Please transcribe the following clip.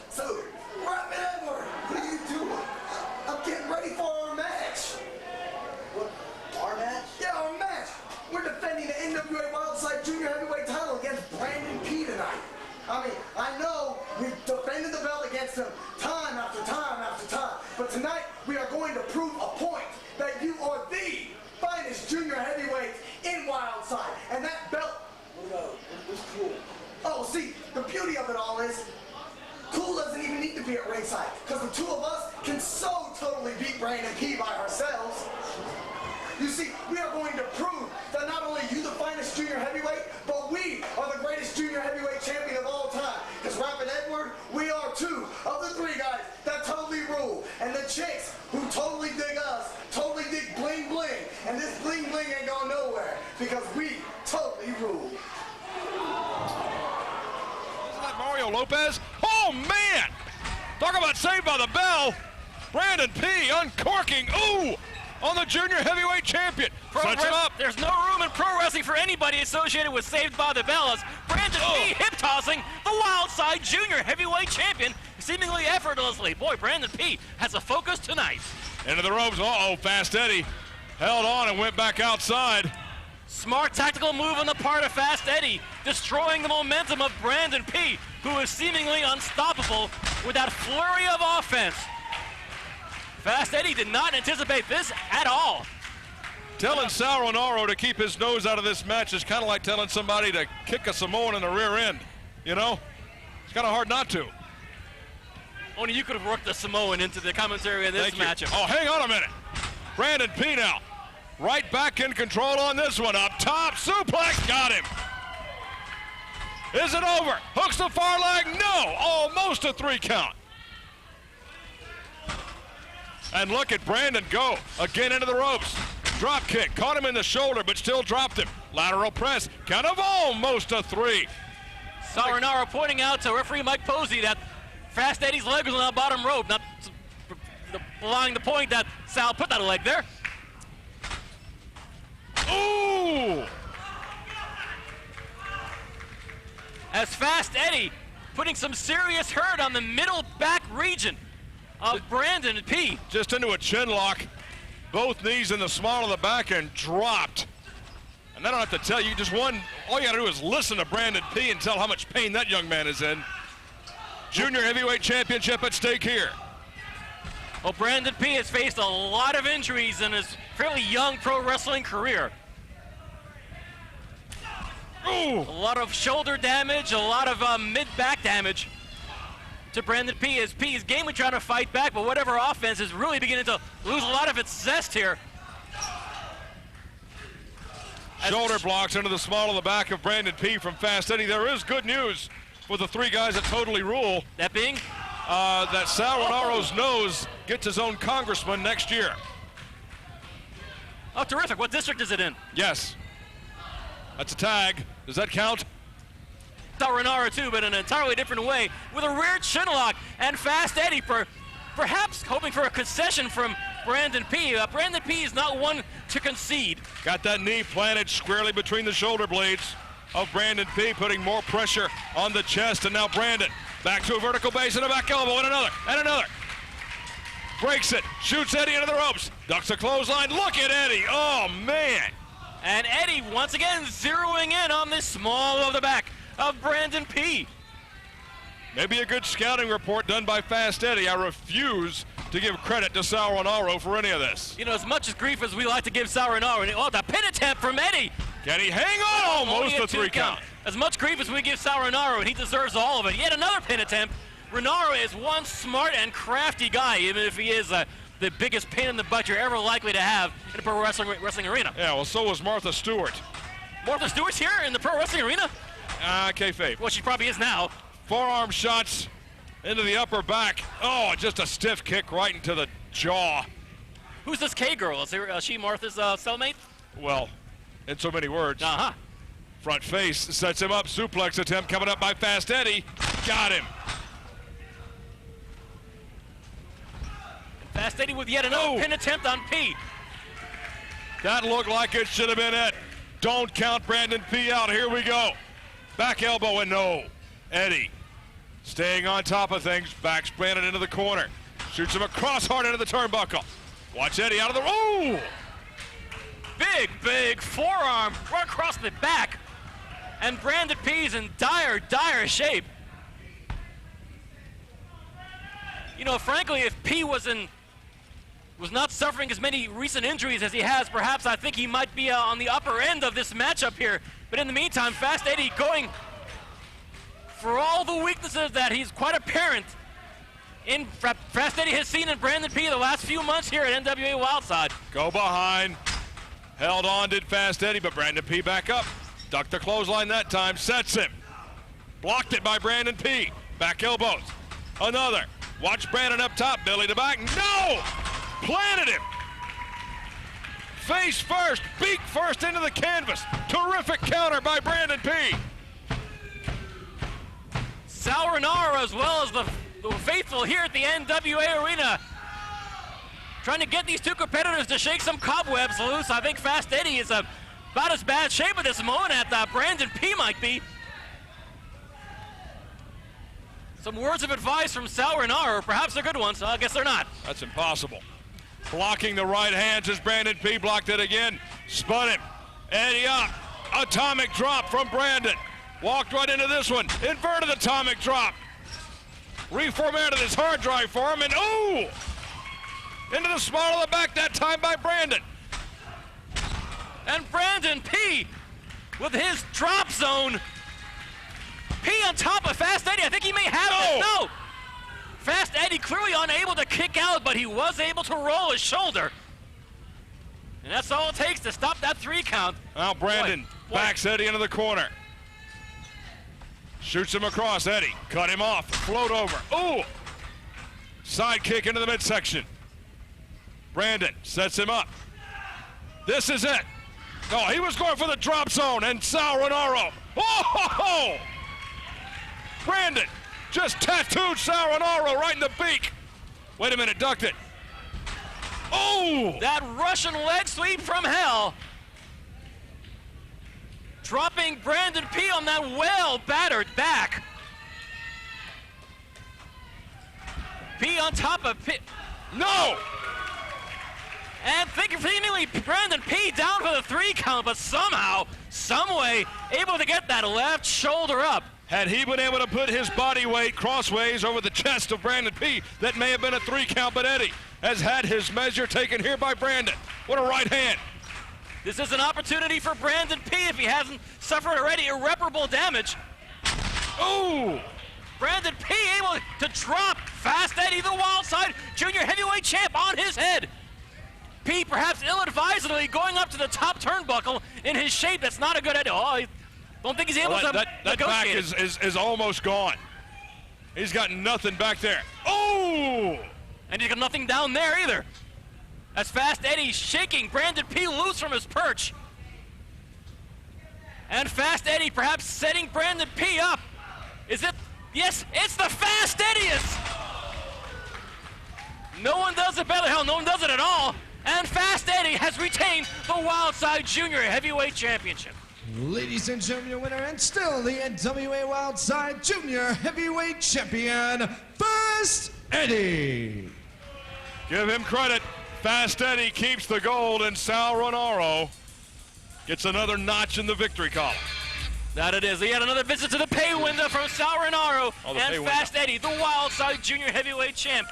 So, Rapid Edward, what are you doing? I'm getting ready for our match. What? Our match? Yeah, our match. We're defending the NWA Wildside Junior Heavyweight title against Brandon P tonight. I mean, I know we've defended the belt against him time after time after time, but tonight we are going to prove a point that you are the finest junior heavyweight in Wildside, and that belt. What's cool? Oh, see, the beauty of it all is, Cool doesn't even need to be at ringside, because the two of us can so totally beat Brandon P by ourselves. You see, we are going to prove that not only you the finest junior heavyweight, but we are the greatest junior heavyweight champion of all time. Because Rapid Edward, we are two of the three guys that totally rule. And the chicks who totally dig us, totally dig bling bling. And this bling bling ain't going nowhere, because we totally rule. Isn't that Mario Lopez? Oh, man! Talk about saved by the bell. Brandon P. uncorking. Ooh! On the junior heavyweight champion. Sets him up. There's no room in pro wrestling for anybody associated with Saved by the Bell as Brandon P. hip-tossing the Wildside junior heavyweight champion seemingly effortlessly. Boy, Brandon P. has a focus tonight. Into the ropes. Uh-oh, Fast Eddie held on and went back outside. Smart tactical move on the part of Fast Eddie, destroying the momentum of Brandon P., who is seemingly unstoppable with that flurry of offense. Fast Eddie did not anticipate this at all. Telling Sal Rinauro to keep his nose out of this match is kind of like telling somebody to kick a Samoan in the rear end, you know? It's kind of hard not to. Only you could have worked the Samoan into the commentary in this matchup. Oh, hang on a minute. Brandon P. now. Right back in control on this one. Up top, suplex, got him. Is it over? Hooks the far leg, no. Almost a 3 count. And look at Brandon go. Again into the ropes. Drop kick, caught him in the shoulder, but still dropped him. Lateral press, kind of almost a 3. Sal Rinauro pointing out to referee Mike Posey that Fast Eddie's leg was on the bottom rope, not allowing the point that Sal put that leg there. Ooh! As Fast Eddie putting some serious hurt on the middle back region of Brandon P. Just into a chin lock. Both knees in the small of the back and dropped. And I don't have to tell you, just one, all you gotta do is listen to Brandon P. and tell how much pain that young man is in. Junior heavyweight championship at stake here. Well, Brandon P. has faced a lot of injuries in his fairly young pro wrestling career. Ooh. A lot of shoulder damage, a lot of mid-back damage to Brandon P. As P is gamely trying to fight back, but whatever offense is really beginning to lose a lot of its zest here. Shoulder blocks into the small of the back of Brandon P. from Fast Eddie. There is good news for the 3 guys that totally rule. That being? That Sal Rinauro's nose gets his own congressman next year. Oh, terrific. What district is it in? Yes. That's a tag. Does that count? Sal Rinauro too, but in an entirely different way, with a rear chin lock, and Fast Eddie perhaps hoping for a concession from Brandon P. Brandon P. is not one to concede. Got that knee planted squarely between the shoulder blades of Brandon P., putting more pressure on the chest, and now Brandon back to a vertical base and a back elbow, and another. Breaks it, shoots Eddie into the ropes, ducks a clothesline. Look at Eddie, oh man. And Eddie once again zeroing in on this small of the back of Brandon P. Maybe a good scouting report done by Fast Eddie. I refuse to give credit to Sal Rinauro for any of this. You know, as much as grief as we like to give Sal Rinauro, oh, the pin attempt from Eddie. Can he hang on? Almost a 3 count. As much grief as we give Sal Rinauro, and he deserves all of it. Yet another pin attempt. Rinauro is one smart and crafty guy, even if he is the biggest pain in the butt you're ever likely to have in a pro wrestling arena. Yeah, well, so was Martha Stewart. Martha Stewart's here in the pro wrestling arena? Kayfabe. Well, she probably is now. Forearm shots into the upper back. Oh, just a stiff kick right into the jaw. Who's this K-girl? Is she Martha's cellmate? Well, in so many words. Uh-huh. Front face sets him up. Suplex attempt coming up by Fast Eddie. Got him. Fast Eddie with yet another pin attempt on P. That looked like it should have been it. Don't count Brandon P. out. Here we go. Back elbow and no. Eddie staying on top of things. Backs Brandon into the corner. Shoots him across hard into the turnbuckle. Watch Eddie out of the... Oh! Big forearm right across the back. And Brandon P's in dire shape. You know, frankly, if P was not suffering as many recent injuries as he has, perhaps I think he might be on the upper end of this matchup here. But in the meantime, Fast Eddie going for all the weaknesses that he's quite apparent in Fast Eddie has seen in Brandon P the last few months here at NWA Wildside. Go behind. Held on, did Fast Eddie, but Brandon P back up. Ducked the clothesline that time, sets him. Blocked it by Brandon P. Back elbows. Another. Watch Brandon up top, belly to back. No! Planted him. Face first, beak first into the canvas. Terrific counter by Brandon P. Sal Rinauro, as well as the faithful here at the NWA Arena, trying to get these two competitors to shake some cobwebs loose. I think Fast Eddie is about as bad shape at this moment as Brandon P might be. Some words of advice from Sal Rinauro, perhaps they're good ones, so I guess they're not. That's impossible. Blocking the right hands as Brandon P blocked it again. Spun him. Eddie up. Atomic drop from Brandon. Walked right into this one. Inverted atomic drop. Reformatted his hard drive for him, and ooh! Into the small of the back, that time by Brandon. And Brandon P with his drop zone. P on top of Fast Eddie. I think he may have it. No! Fast Eddie clearly unable to kick out, but he was able to roll his shoulder. And that's all it takes to stop that 3 count. Now Brandon backs Eddie into the corner. Shoots him across. Eddie cut him off. Float over. Ooh! Side kick into the midsection. Brandon sets him up. This is it. No, he was going for the drop zone, and Sal Rinauro. Oh! Brandon just tattooed Sal Rinauro right in the beak. Wait a minute, ducked it. Oh! That Russian leg sweep from hell. Dropping Brandon P on that well-battered back. P on top of P. No! And seemingly Brandon P down for the 3 count, but somehow, someway, able to get that left shoulder up. Had he been able to put his body weight crossways over the chest of Brandon P, that may have been a 3 count, but Eddie has had his measure taken here by Brandon. What a right hand. This is an opportunity for Brandon P if he hasn't suffered already irreparable damage. Ooh! Brandon P able to drop Fast Eddie, the Wildside Junior Heavyweight Champ, on his head. P perhaps ill-advisedly going up to the top turnbuckle in his shape. That's not a good idea. Oh, I don't think he's able to that back negotiate. is almost gone. He's got nothing back there. Oh! And he's got nothing down there either. As Fast Eddie shaking Brandon P loose from his perch. And Fast Eddie perhaps setting Brandon P up. Is it? Yes, it's the Fast Eddiest! No one does it better. Hell, no one does it at all. And Fast Eddie has retained the Wildside Junior Heavyweight Championship. Ladies and gentlemen, your winner and still the NWA Wildside Junior Heavyweight Champion, Fast Eddie. Give him credit. Fast Eddie keeps the gold, and Sal Rinauro gets another notch in the victory column. That it is. He had another visit to the pay window from Sal Rinauro and Fast Eddie, the Wildside Junior Heavyweight Champ.